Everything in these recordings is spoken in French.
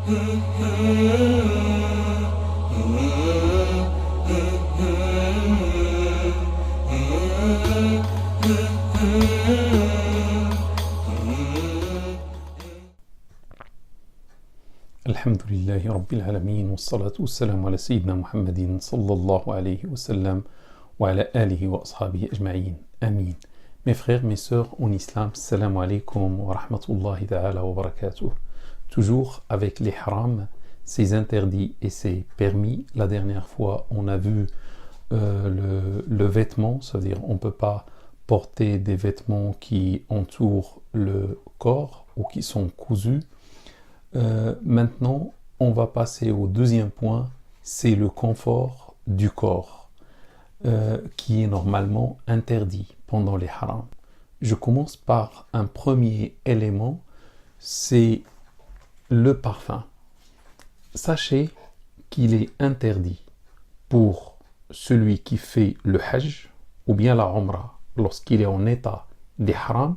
Alhamdulillahi Rabbil Alamin, wa salatu wa salam ala Sayyidina Muhammadin sallallahu alayhi wa sallam wa ala alihi wa ashabihi ajma'in. Amin. Mes frères, mes sœurs en islam, salam alaykum wa rahmatullahi ta'ala wa barakatuh. Toujours avec les harams, ses interdits et ses permis. La dernière fois, on a vu le vêtement, c'est-à-dire on ne peut pas porter des vêtements qui entourent le corps ou qui sont cousus. Maintenant, on va passer au deuxième point, c'est le confort du corps, qui est normalement interdit pendant les harams. Je commence par un premier élément, c'est le parfum. Sachez qu'il est interdit pour celui qui fait le hajj ou bien la umrah lorsqu'il est en état des harams,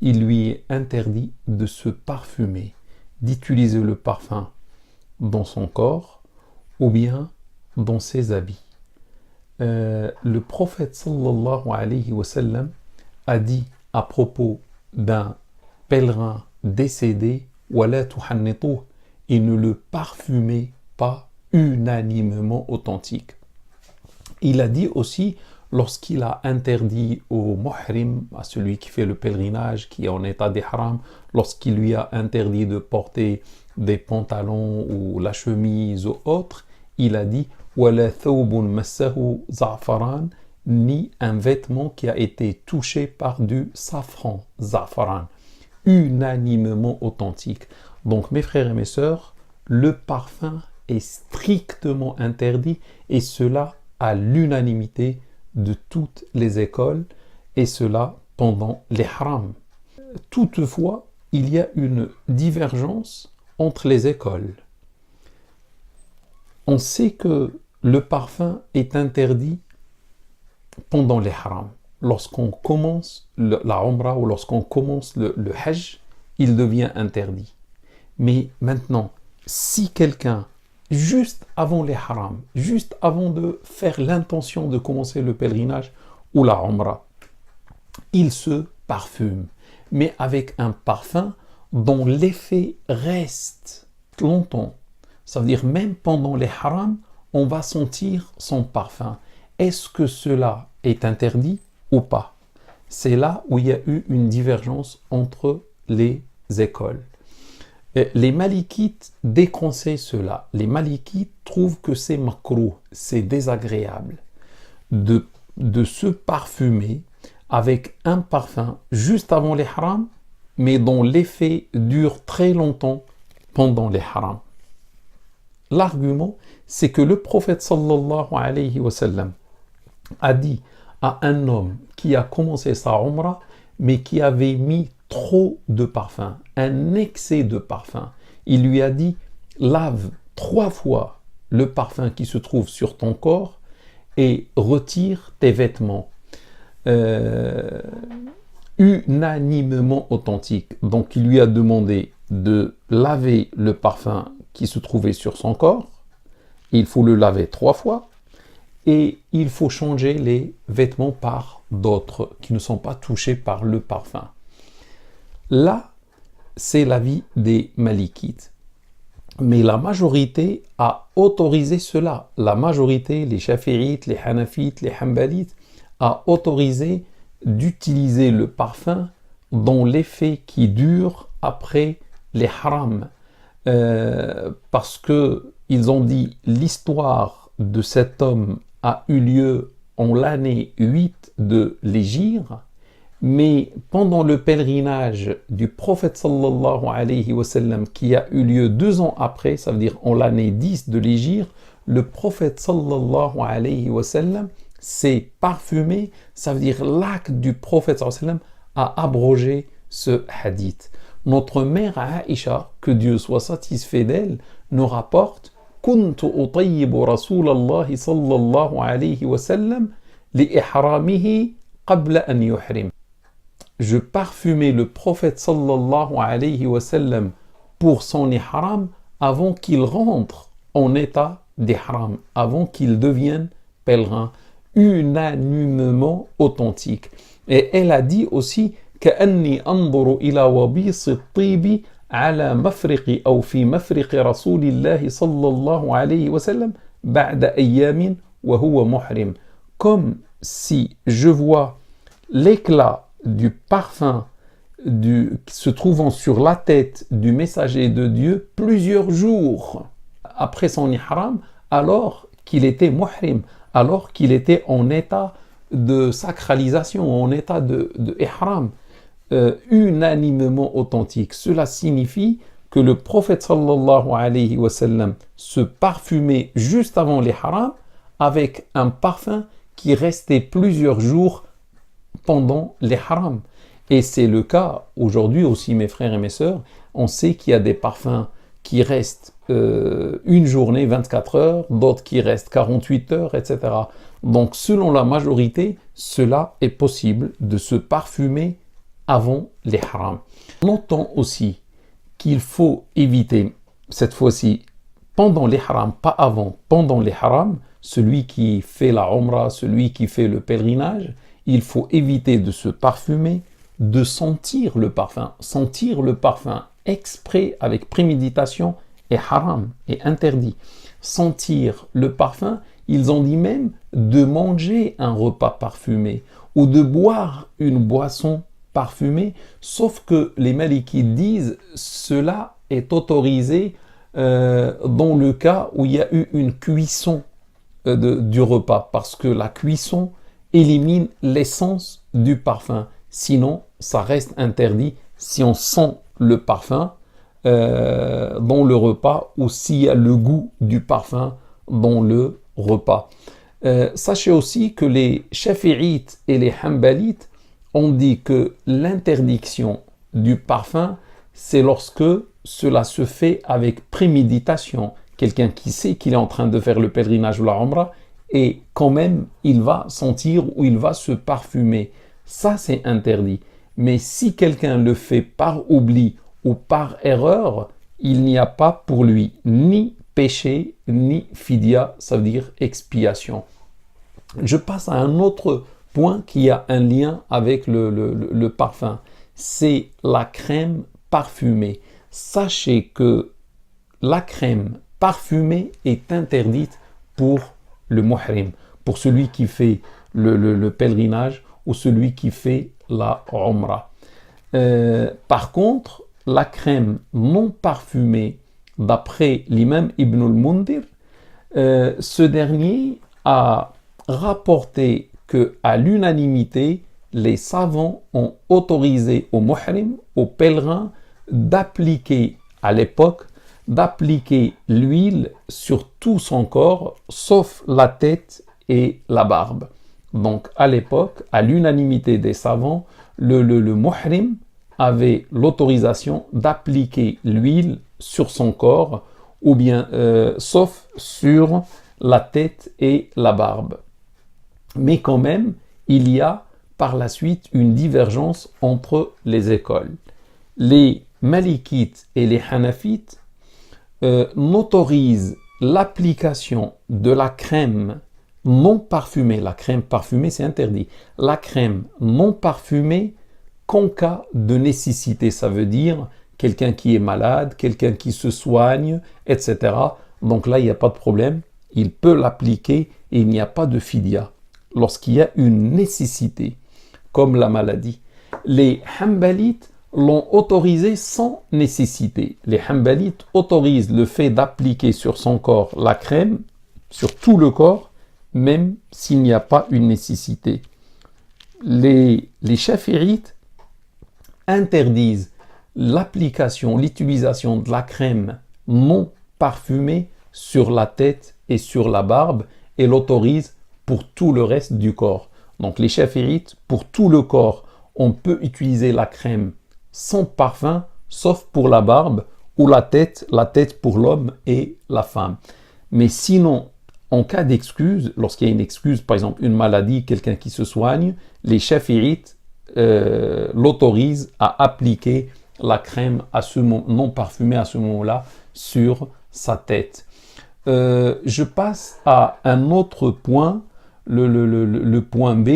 il lui est interdit de se parfumer, d'utiliser le parfum dans son corps ou bien dans ses habits. Le prophète sallallahu alayhi wa sallam a dit à propos d'un pèlerin décédé wala tuhannituh, et ne le parfumez pas, unanimement authentique. Il a dit aussi, lorsqu'il a interdit au muhrim, à celui qui fait le pèlerinage, qui est en état d'ihram, lorsqu'il lui a interdit de porter des pantalons ou la chemise ou autre, il a dit wala thawbun massahu za'faran, ni un vêtement qui a été touché par du safran, za'faran, unanimement authentique. Donc mes frères et mes sœurs, le parfum est strictement interdit, et cela à l'unanimité de toutes les écoles, et cela pendant les harams. Toutefois, il y a une divergence entre les écoles. On sait que le parfum est interdit pendant les harams. Lorsqu'on commence la umrah ou lorsqu'on commence le hajj, il devient interdit. Mais maintenant, si quelqu'un, juste avant les harams, juste avant de faire l'intention de commencer le pèlerinage ou la umrah, il se parfume, mais avec un parfum dont l'effet reste longtemps. Ça veut dire même pendant les harams, on va sentir son parfum. Est-ce que cela est interdit ou pas? C'est là où il y a eu une divergence entre les écoles. Les malikites déconseillent cela. Les malikites trouvent que c'est makrouh, c'est désagréable de se parfumer avec un parfum juste avant les harams, mais dont l'effet dure très longtemps pendant les harams. L'argument, c'est que le prophète sallallahu alayhi wa sallam a dit à un homme qui a commencé sa umrah, mais qui avait mis trop de parfum, un excès de parfum. Il lui a dit, lave 3 fois le parfum qui se trouve sur ton corps et retire tes vêtements. Unanimement authentique. Donc il lui a demandé de laver le parfum qui se trouvait sur son corps. Il faut le laver 3 fois. Et il faut changer les vêtements par d'autres qui ne sont pas touchés par le parfum. Là, c'est l'avis des malikites. Mais la majorité a autorisé cela. La majorité, les shafi'ites, les hanafites, les hanbalites, a autorisé d'utiliser le parfum dont l'effet qui dure après les harams. Parce que ils ont dit l'histoire de cet homme a eu lieu en l'année 8 de l'Hégire, mais pendant le pèlerinage du prophète sallallahu alayhi wa sallam qui a eu lieu 2 ans après, ça veut dire en l'année 10 de l'Hégire, le prophète sallallahu alayhi wa sallam s'est parfumé, ça veut dire l'acte du prophète sallallahu alayhi wa sallam a abrogé ce hadith. Notre mère Aïcha, que Dieu soit satisfait d'elle, nous rapporte كنت أطيب رسول الله صلى الله عليه وسلم لإحرامه قبل أن يحرم. Je parfumais le prophète sallallahu alayhi wa sallam pour son ihram avant qu'il rentre en état d'ihram, avant qu'il devienne pèlerin, unanimement authentique. Et elle a dit aussi كأني أنظر إلى وبيص الطيب على مفرق أو في مفرق رسول الله صلى الله عليه وسلم بعد أيام وهو محرم. Comme si je vois l'éclat du parfum se trouvant sur la tête du messager de Dieu plusieurs jours après son ihram, alors qu'il était muhrim, alors qu'il était en état de sacralisation, en état de ihram, unanimement authentique. Cela signifie que le prophète sallallahu alayhi wa sallam se parfumait juste avant l'ihram avec un parfum qui restait plusieurs jours pendant l'ihram. Et c'est le cas aujourd'hui aussi, mes frères et mes sœurs. On sait qu'il y a des parfums qui restent une journée, 24 heures, d'autres qui restent 48 heures, etc. Donc, selon la majorité, cela est possible de se parfumer avant l'ihram. Notons aussi qu'il faut éviter, cette fois-ci, pendant l'ihram, pas avant, pendant l'ihram, celui qui fait la umrah, celui qui fait le pèlerinage, il faut éviter de se parfumer, de sentir le parfum. Sentir le parfum exprès, avec préméditation, est haram, est interdit. Sentir le parfum, ils ont dit même de manger un repas parfumé ou de boire une boisson parfumée, sauf que les malikites disent cela est autorisé dans le cas où il y a eu une cuisson du repas, parce que la cuisson élimine l'essence du parfum. Sinon, ça reste interdit si on sent le parfum dans le repas ou s'il y a le goût du parfum dans le repas. Sachez aussi que les Shafi'ites et les Hanbalites ont dit que l'interdiction du parfum, c'est lorsque cela se fait avec préméditation. Quelqu'un qui sait qu'il est en train de faire le pèlerinage ou la umrah et quand même il va sentir ou il va se parfumer. Ça, c'est interdit. Mais si quelqu'un le fait par oubli ou par erreur, il n'y a pas pour lui ni péché, ni fidya, ça veut dire expiation. Je passe à un autre point qui a un lien avec le parfum. C'est la crème parfumée. Sachez que la crème parfumée est interdite pour le muhrim, pour celui qui fait le pèlerinage ou celui qui fait la umrah. Par contre, la crème non parfumée, d'après l'imam Ibn al-Mundhir, ce dernier a rapporté qu'à l'unanimité, les savants ont autorisé aux muhrim, aux pèlerins, d'appliquer à l'époque, d'appliquer l'huile sur tout son corps, sauf la tête et la barbe. Donc à l'époque, à l'unanimité des savants, le muhrim avait l'autorisation d'appliquer l'huile sur son corps, ou bien sauf sur la tête et la barbe. Mais quand même, il y a par la suite une divergence entre les écoles. Les Malikites et les Hanafites n'autorisent l'application de la crème non parfumée. La crème parfumée, c'est interdit. La crème non parfumée qu'en cas de nécessité. Ça veut dire quelqu'un qui est malade, quelqu'un qui se soigne, etc. Donc là, il n'y a pas de problème. Il peut l'appliquer et il n'y a pas de fidya. Lorsqu'il y a une nécessité, comme la maladie. Les Hanbalites l'ont autorisé sans nécessité. Les Hanbalites autorisent le fait d'appliquer sur son corps la crème, sur tout le corps, même s'il n'y a pas une nécessité. Les Shafi'ites interdisent l'application, l'utilisation de la crème non parfumée sur la tête et sur la barbe et l'autorisent pour tout le reste du corps. Donc les Shafi'ites, pour tout le corps, on peut utiliser la crème sans parfum, sauf pour la barbe ou la tête pour l'homme et la femme. Mais sinon, en cas d'excuse, lorsqu'il y a une excuse, par exemple une maladie, quelqu'un qui se soigne, les Shafi'ites l'autorisent à appliquer la crème à ce moment, non parfumée à ce moment-là sur sa tête. Je passe à un autre point, le point B,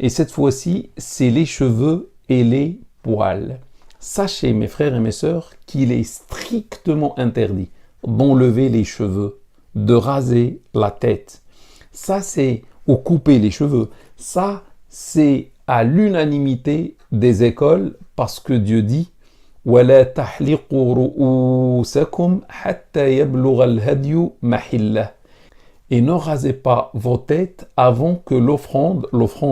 et cette fois-ci, c'est les cheveux et les poils. Sachez, mes frères et mes sœurs, qu'il est strictement interdit d'enlever les cheveux, de raser la tête. Ça, c'est, ou couper les cheveux. Ça, c'est à l'unanimité des écoles, parce que Dieu dit وَلَا تَحْلِقُوا رُؤُوسَكُمْ حَتَّى يَبْلُغَ الْهَدْيُ مَحِلَّهُ. Et ne rasez pas vos têtes avant que l'offrande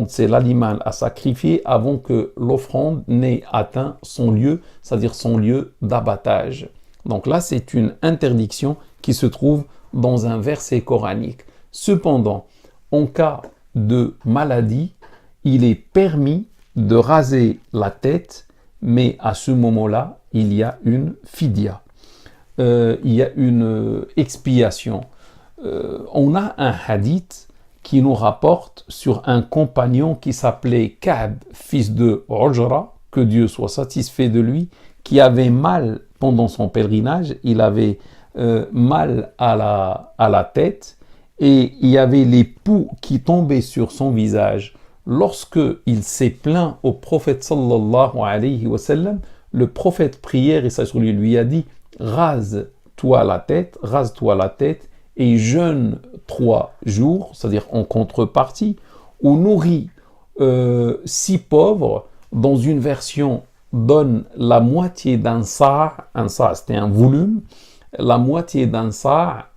c'est l'animal à sacrifier, avant que l'offrande n'ait atteint son lieu, c'est-à-dire son lieu d'abattage. Donc là, c'est une interdiction qui se trouve dans un verset coranique. Cependant, en cas de maladie, il est permis de raser la tête, mais à ce moment-là, il y a une fidya, il y a une expiation. On a un hadith qui nous rapporte sur un compagnon qui s'appelait Ka'b, fils de Ujra, que Dieu soit satisfait de lui, qui avait mal pendant son pèlerinage, il avait mal à la tête, et il y avait les poux qui tombaient sur son visage. Lorsque il s'est plaint au prophète sallallahu alayhi wa sallam, le prophète prière et ça sur lui a dit rase-toi la tête et jeûne 3 jours, c'est-à-dire en contrepartie, ou nourrit 6 pauvres. Dans une version, donne la moitié d'un sa', c'était un volume, la moitié d'un sa'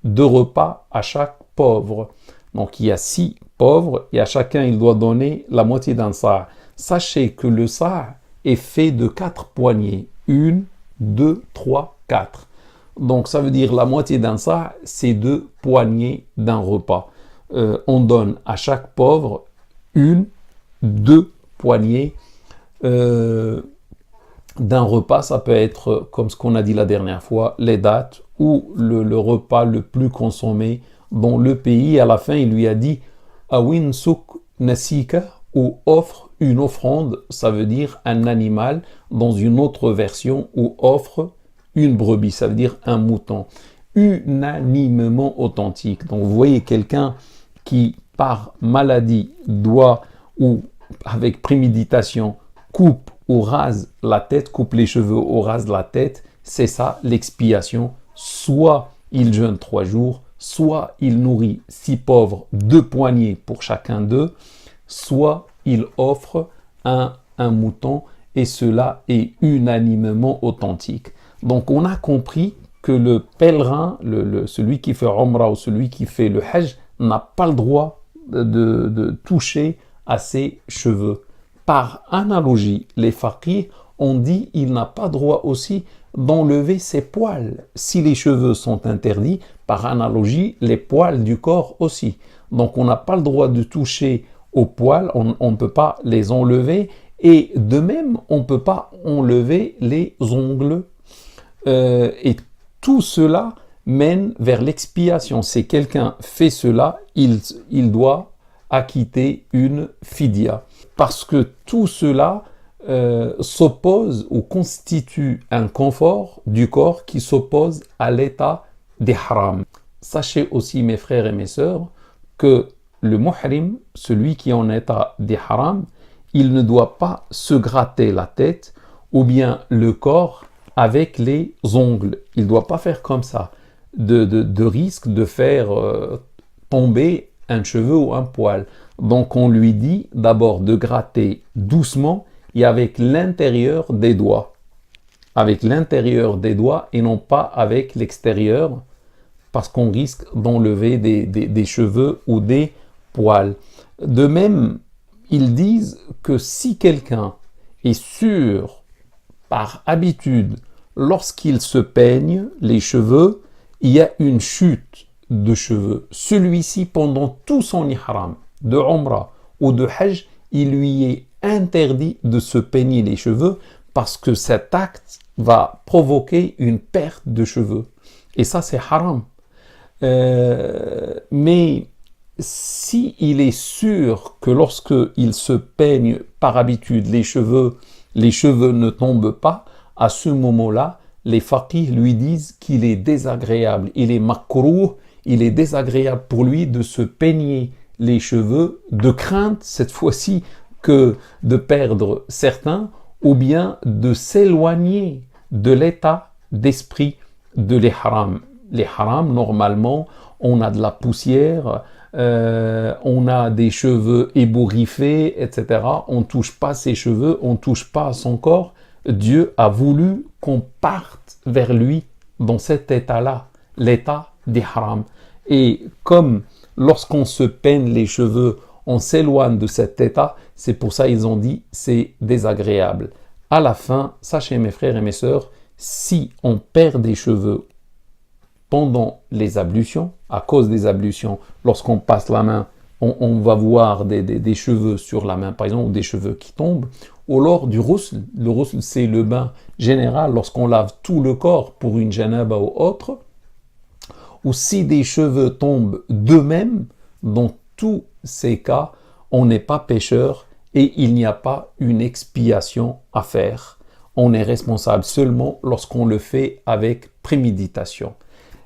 de repas à chaque pauvre. Donc il y a 6 pauvres et à chacun il doit donner la moitié d'un sa'. Sachez que le sa' est fait de 4 poignées. 1, 2, 3, 4. Donc ça veut dire la moitié d'un sa', c'est 2 poignées d'un repas. On donne à chaque pauvre 1, 2 poignées d'un repas. Ça peut être, comme ce qu'on a dit la dernière fois, les dates ou le repas le plus consommé dans le pays. À la fin, il lui a dit Awin souk nasika, ou offre une offrande, ça veut dire un animal, dans une autre version, ou offre une brebis, ça veut dire un mouton, unanimement authentique. Donc vous voyez quelqu'un qui par maladie doit, ou avec préméditation, coupe ou rase la tête, coupe les cheveux ou rase la tête, c'est ça l'expiation. Soit il jeûne 3 jours, soit il nourrit 6 pauvres, 2 poignées pour chacun d'eux, soit il offre un mouton, et cela est unanimement authentique. Donc on a compris que le pèlerin, celui qui fait Umrah ou celui qui fait le Hajj, n'a pas le droit de toucher à ses cheveux. Par analogie, les faqirs ont dit il n'a pas droit aussi d'enlever ses poils. Si les cheveux sont interdits, par analogie, les poils du corps aussi. Donc on n'a pas le droit de toucher aux poils, on ne peut pas les enlever, et de même, on ne peut pas enlever les ongles. Et tout cela mène vers l'expiation. Si quelqu'un fait cela, il doit acquitter une fidya. Parce que tout cela s'oppose ou constitue un confort du corps qui s'oppose à l'état des haram. Sachez aussi, mes frères et mes sœurs, que le muhrim, celui qui est en état des haram, il ne doit pas se gratter la tête ou bien le corps avec les ongles. Il ne doit pas faire comme ça, de risque de faire tomber un cheveu ou un poil. Donc on lui dit d'abord de gratter doucement et avec l'intérieur des doigts. Avec l'intérieur des doigts et non pas avec l'extérieur, parce qu'on risque d'enlever des cheveux ou des poils. De même, ils disent que si quelqu'un est sûr par habitude, lorsqu'il se peigne les cheveux, il y a une chute de cheveux. Celui-ci, pendant tout son ihram, de Umrah ou de Hajj, il lui est interdit de se peigner les cheveux parce que cet acte va provoquer une perte de cheveux. Et ça, c'est haram. Mais si il est sûr que lorsqu'il se peigne par habitude les cheveux ne tombent pas, à ce moment-là, les faqih lui disent qu'il est désagréable, il est makrouh, il est désagréable pour lui de se peigner les cheveux, de crainte cette fois-ci que de perdre certains, ou bien de s'éloigner de l'état d'esprit de l'ihram. L'ihram, normalement, on a de la poussière, on a des cheveux ébouriffés, etc. On ne touche pas ses cheveux, on ne touche pas à son corps. Dieu a voulu qu'on parte vers lui dans cet état-là, l'état d'ihram. Et comme lorsqu'on se peigne les cheveux, on s'éloigne de cet état, c'est pour ça qu'ils ont dit c'est désagréable. À la fin, sachez mes frères et mes sœurs, si on perd des cheveux pendant les ablutions, à cause des ablutions, lorsqu'on passe la main, on va voir des cheveux sur la main, par exemple, ou des cheveux qui tombent, ou lors du ghusl. Le ghusl, c'est le bain général lorsqu'on lave tout le corps pour une janaba ou autre, ou si des cheveux tombent d'eux-mêmes, dans tous ces cas, on n'est pas pécheur et il n'y a pas une expiation à faire. On est responsable seulement lorsqu'on le fait avec préméditation.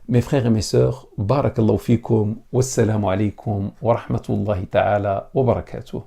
Mes frères et mes sœurs, barakallahu fikum, wassalamu alaikum wa rahmatullahi ta'ala wa barakatuh.